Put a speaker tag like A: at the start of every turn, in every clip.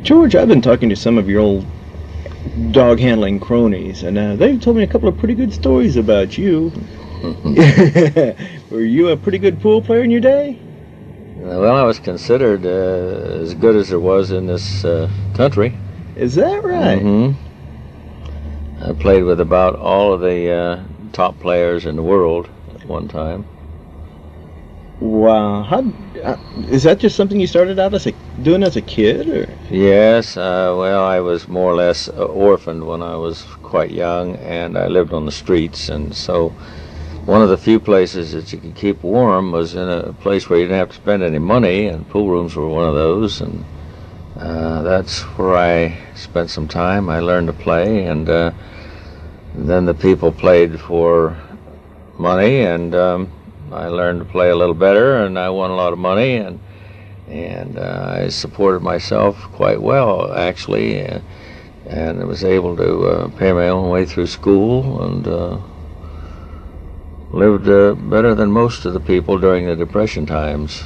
A: George, I've been talking to some of your old dog handling cronies, and they've told me a couple of pretty good stories about you. Were you a pretty good pool player in your day?
B: Well, I was considered as good as there was in this country.
A: Is that right?
B: Mm-hmm. I played with about all of the top players in the world at one time.
A: Wow. Is that just something you started out doing as a kid? Or?
B: Yes. Well, I was more or less orphaned when I was quite young, and I lived on the streets, and so one of the few places that you could keep warm was in a place where you didn't have to spend any money, and pool rooms were one of those, and that's where I spent some time. I learned to play, and then the people played for money, and I learned to play a little better, and I won a lot of money, and I supported myself quite well, actually, and I was able to pay my own way through school, and lived better than most of the people during the Depression times.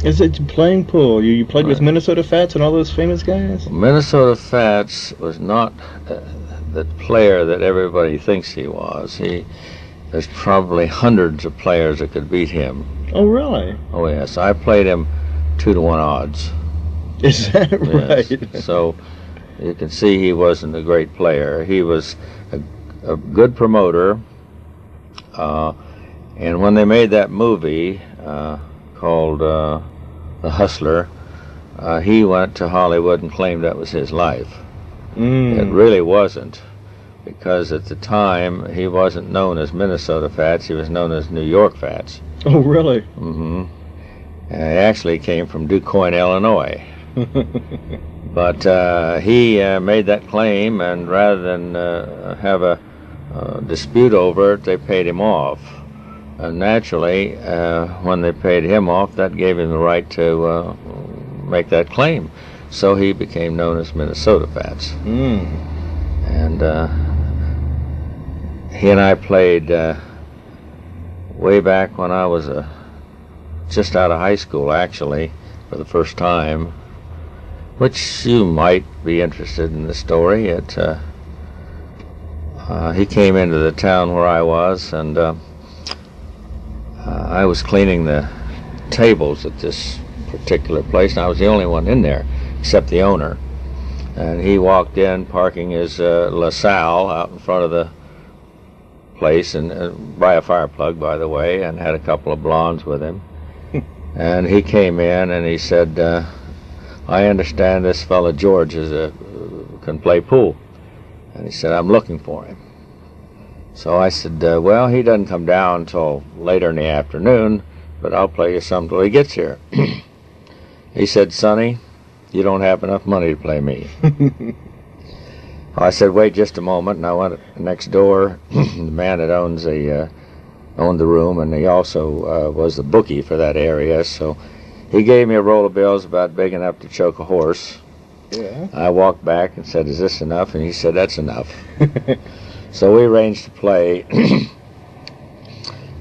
A: Is it playing pool? You played with Minnesota Fats and all those famous guys?
B: Minnesota Fats was not the player that everybody thinks he was. There's probably hundreds of players that could beat him.
A: Oh, really?
B: Oh, yes. I played him 2-to-1 odds.
A: Is that right?
B: Yes. So you can see he wasn't a great player. He was a good promoter. And when they made that movie called The Hustler, he went to Hollywood and claimed that was his life. It really wasn't, because at the time he wasn't known as Minnesota Fats, he was known as New York Fats.
A: Oh, really?
B: Mm-hmm. He actually came from DuQuoin, Illinois. But he made that claim, and rather than have a dispute over it, they paid him off. And naturally, when they paid him off, that gave him the right to make that claim. So he became known as Minnesota Fats. And he and I played way back when I was just out of high school, actually, for the first time, which you might be interested in the story. He came into the town where I was, and I was cleaning the tables at this particular place, and I was the only one in there, except the owner. And he walked in, parking his LaSalle out in front of the place, and by a fire plug, by the way, and had a couple of blondes with him. And he came in, and he said, I understand this fella George can play pool. And he said, I'm looking for him. So I said, well, he doesn't come down until later in the afternoon, but I'll play you some till he gets here. He said, Sonny, you don't have enough money to play me. I said, wait just a moment, and I went next door. The man that owned the room, and he also was the bookie for that area, so he gave me a roll of bills about big enough to choke a horse.
A: Yeah.
B: I walked back and said, is this enough? And he said, that's enough. So we arranged to play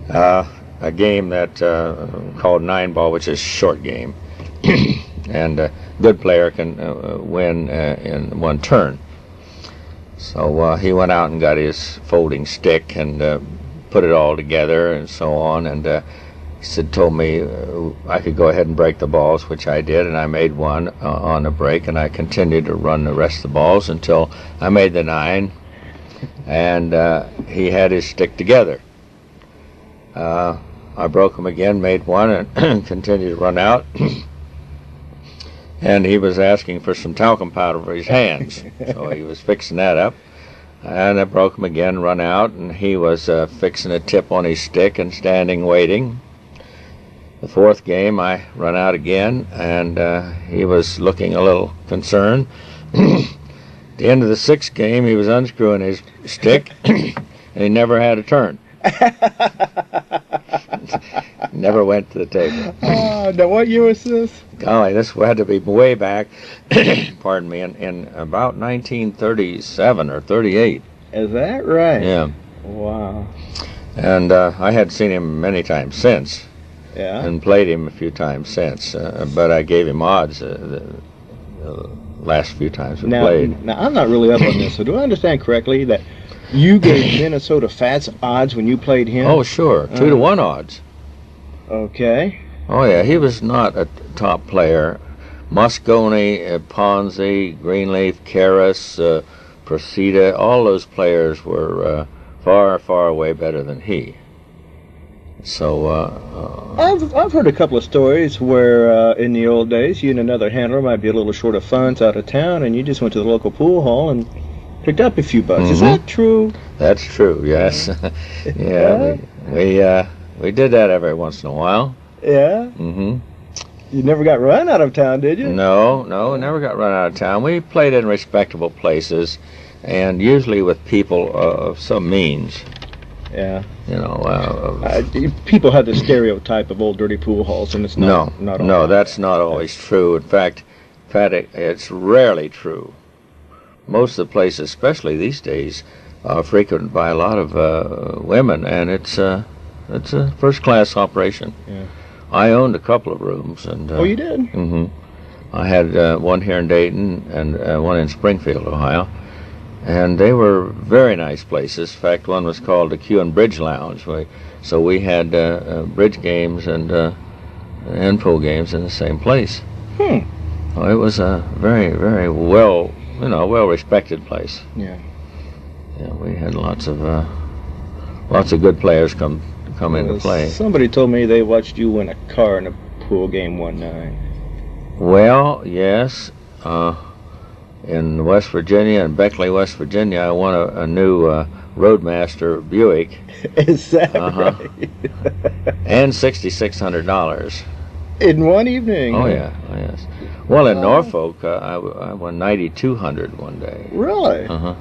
B: a game that called 9-ball, which is a short game. And a good player can win in one turn. So he went out and got his folding stick and put it all together and so on. And he told me I could go ahead and break the balls, which I did, and I made one on the break, and I continued to run the rest of the balls until I made the 9, and he had his stick together. I broke him again, made one, and continued to run out. And he was asking for some talcum powder for his hands, so he was fixing that up. And I broke him again, run out, and he was fixing a tip on his stick and standing waiting. The 4th game, I run out again, and he was looking a little concerned. At the end of the 6th game, he was unscrewing his stick, and he never had a turn. Never went to the table.
A: Now what year was this?
B: Golly, this had to be way back, pardon me, in about 1937 or 38.
A: Is that right?
B: Yeah.
A: Wow.
B: And I had seen him many times since.
A: Yeah.
B: And played him a few times since, but I gave him odds last few times we
A: Now,
B: played.
A: now, I'm not really up on this, so do I understand correctly that you gave Minnesota Fats odds when you played him?
B: Oh, sure. 2-to-1 odds.
A: Okay.
B: Oh, yeah. He was not a top player. Moscone, Ponzi, Greenleaf, Karras, Procida, all those players were far, far way better than he. So,
A: I've heard a couple of stories where in the old days you and another handler might be a little short of funds out of town, and you just went to the local pool hall and picked up a few bucks. Is that true?
B: That's true. Yes. Yeah, we did that every once in a while.
A: Yeah.
B: Mm-hmm.
A: You never got run out of town, did you?
B: No, never got run out of town. We played in respectable places, and usually with people of some means.
A: Yeah.
B: You know,
A: people have the stereotype of old dirty pool halls, and it's not.
B: No, that's not always true. In fact, it's rarely true. Most of the places, especially these days, are frequented by a lot of women, and it's a first-class operation.
A: Yeah.
B: I owned a couple of rooms, and
A: oh, you did?
B: Mm-hmm. I had one here in Dayton and one in Springfield, Ohio, and they were very nice places. In fact, one was called the Q and Bridge Lounge. So we had bridge games and pool games in the same place. Well, it was a very, very well-respected place.
A: Yeah.
B: Yeah, we had lots of good players come into play.
A: Somebody told me they watched you win a car in a pool game one night.
B: Well, yes. In West Virginia, in Beckley, West Virginia, I won a new Roadmaster Buick.
A: Is that right?
B: And $6,600.
A: In one evening?
B: Oh, yeah. Oh, yes. Well, in Norfolk, I won $9,200 one day.
A: Really?
B: Uh-huh.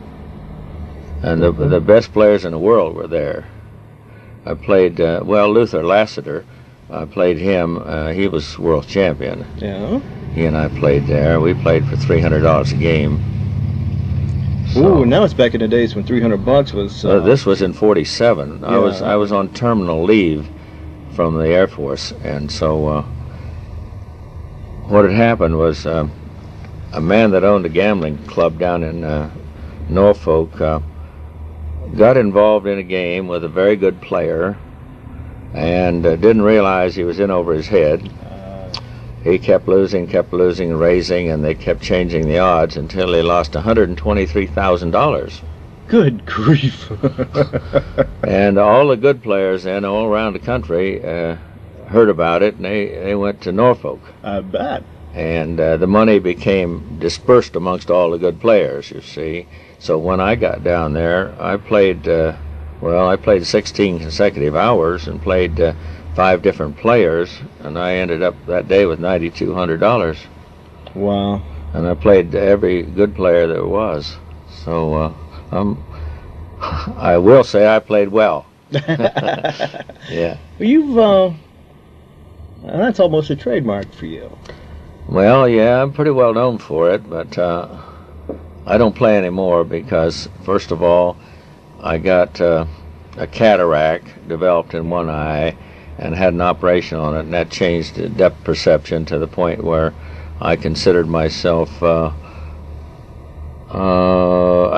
B: And the best players in the world were there. I played, Luther Lassiter. I played him. He was world champion.
A: Yeah.
B: He and I played there. We played for $300 a game.
A: So, ooh, now it's back in the days when $300 was.
B: This was in '47.
A: Yeah.
B: I was on terminal leave from the Air Force, and so what had happened was a man that owned a gambling club down in Norfolk got involved in a game with a very good player, and didn't realize he was in over his head. He kept losing, raising, and they kept changing the odds until he lost $123,000.
A: Good grief.
B: And all the good players then all around the country heard about it, and they went to Norfolk.
A: I bet.
B: And the money became dispersed amongst all the good players, you see. So when I got down there, I played 16 consecutive hours and played 5 different players, and I ended up that day with $9,200.
A: Wow.
B: And I played every good player there was. So I will say I played well. Yeah.
A: Well, you've that's almost a trademark for you.
B: Well, yeah, I'm pretty well known for it, but I don't play anymore because, first of all, I got a cataract developed in one eye and had an operation on it, and that changed the depth perception to the point where I considered myself a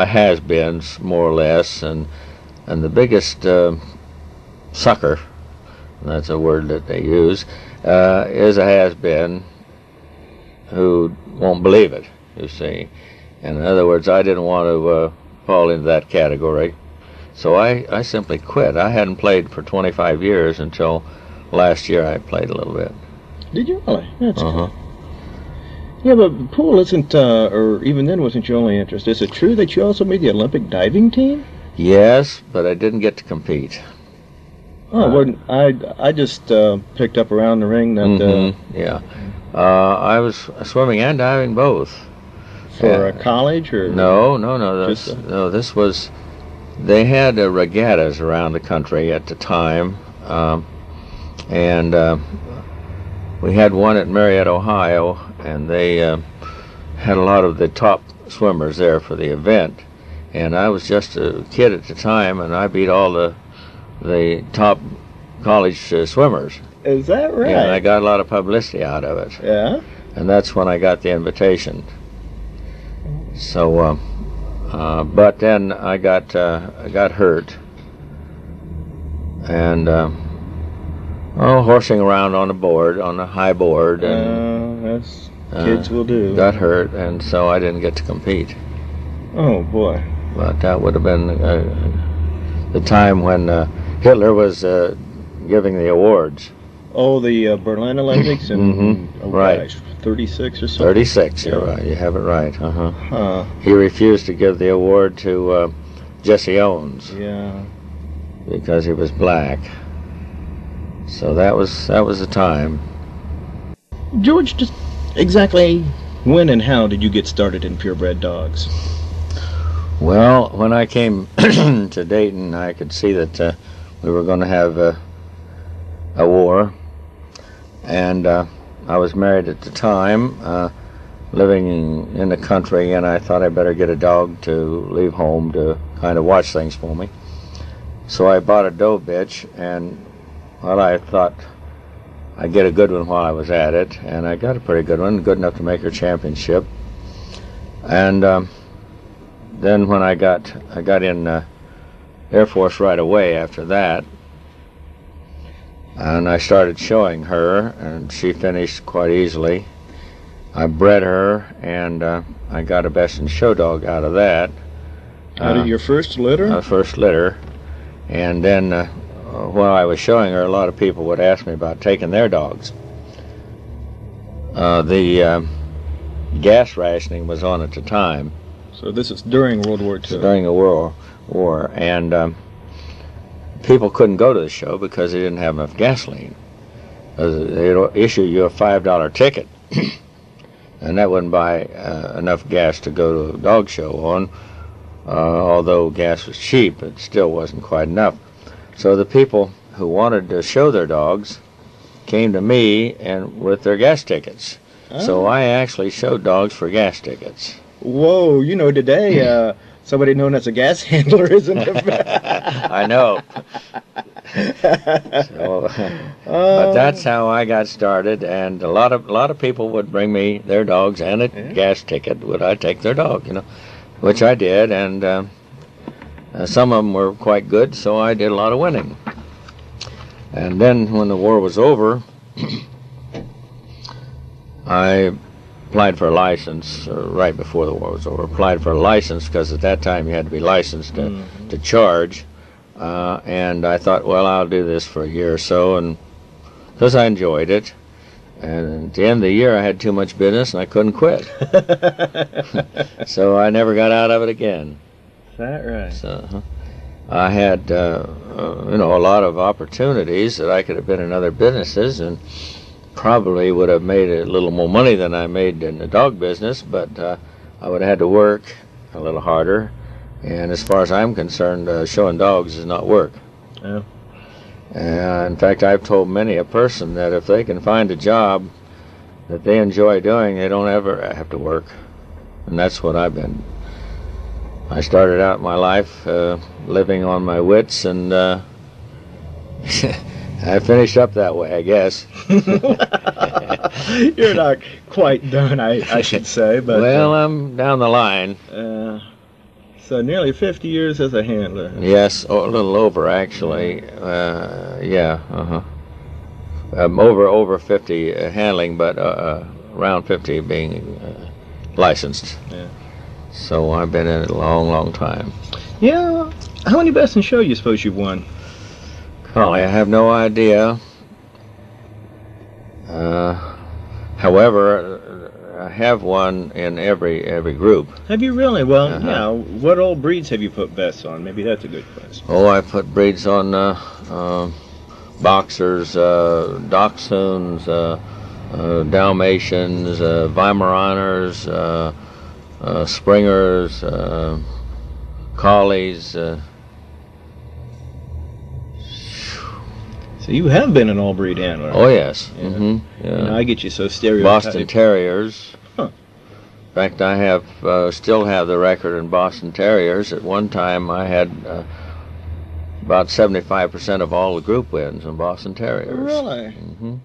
B: has-been, more or less, and the biggest sucker, that's a word that they use, is a has-been who won't believe it, you see. And in other words, I didn't want to fall into that category. So I simply quit. I hadn't played for 25 years until last year I played a little bit.
A: Did you really? That's cool. Yeah, but pool isn't, or even then wasn't your only interest. Is it true that you also made the Olympic diving team?
B: Yes, but I didn't get to compete.
A: Oh, well, I just picked up around the ring that...
B: Yeah. I was swimming and diving both.
A: For college or...
B: No. This was... They had regattas around the country at the time, and we had one at Marietta, Ohio, and they had a lot of the top swimmers there for the event. And I was just a kid at the time, and I beat all the top college swimmers.
A: Is that right?
B: Yeah, and I got a lot of publicity out of it.
A: Yeah?
B: and that's when I got the invitation. So, but then I got hurt, and horsing around on a high board, and
A: that's kids will do.
B: Got hurt, and so I didn't get to compete.
A: Oh boy!
B: But that would have been the time when Hitler was giving the awards.
A: Oh, the Berlin Olympics, and
B: right,
A: gosh, 36 or so.
B: 36. You're right. You have it right. He refused to give the award to Jesse Owens.
A: Yeah.
B: Because he was black. So that was the time.
A: George, just exactly when and how did you get started in purebred dogs?
B: Well, when I came to Dayton, I could see that we were going to have a war, and I was married at the time, living in the country, and I thought I'd better get a dog to leave home to kind of watch things for me. So I bought a doe bitch, and well, I thought I'd get a good one while I was at it, and I got a pretty good one, good enough to make her championship. And then when I got in Air Force right away after that, and I started showing her, and she finished quite easily. I bred her, and I got a best in show dog out of that.
A: Out of your first litter?
B: First litter. And then while I was showing her, a lot of people would ask me about taking their dogs. The gas rationing was on at the time.
A: So this is during World War II?
B: During the World War. And people couldn't go to the show because they didn't have enough gasoline. They'd issue you a $5 ticket, and that wouldn't buy enough gas to go to a dog show on. Although gas was cheap, it still wasn't quite enough. So the people who wanted to show their dogs came to me and with their gas tickets. Oh. So I actually showed dogs for gas tickets.
A: Whoa, today somebody known as a gas handler isn't
B: I know. So, but that's how I got started, and a lot of people would bring me their dogs and a gas ticket. Would I take their dog, which I did, and some of them were quite good, so I did a lot of winning. And then when the war was over, I applied for a license right before the war was over. Applied for a license because at that time you had to be licensed to charge. And I thought, well, I'll do this for a year or so, and because I enjoyed it. And at the end of the year, I had too much business, and I couldn't quit. So I never got out of it again.
A: Is that right?
B: So I had, a lot of opportunities that I could have been in other businesses, and probably would have made a little more money than I made in the dog business, but I would have had to work a little harder. And as far as I'm concerned, showing dogs is not work.
A: Yeah.
B: In fact, I've told many a person that if they can find a job that they enjoy doing, they don't ever have to work. And that's what I've been. I started out my life living on my wits, and I finished up that way, I guess.
A: You're not quite done, I should say. But
B: well, I'm down the line.
A: So nearly 50 years as a handler.
B: Yes, a little over, actually. Yeah, over 50 handling, but around 50 being licensed.
A: Yeah.
B: So I've been in it a long, long time.
A: Yeah. How many best in show you suppose you've won?
B: Golly, I have no idea. However, I have one in every group.
A: Have you really? Well, yeah. What old breeds have you put vests on? Maybe that's a good question.
B: Oh, I put breeds on boxers, dachshunds, Dalmatians, Weimaraners, Springers, Collies.
A: So you have been an all-breed handler.
B: Oh, yes.
A: Yeah.
B: Yeah.
A: I get you so stereotyped.
B: Boston Terriers.
A: Huh.
B: In fact, I have still have the record in Boston Terriers. At one time, I had about 75% of all the group wins in Boston Terriers.
A: Really?
B: Mm-hmm.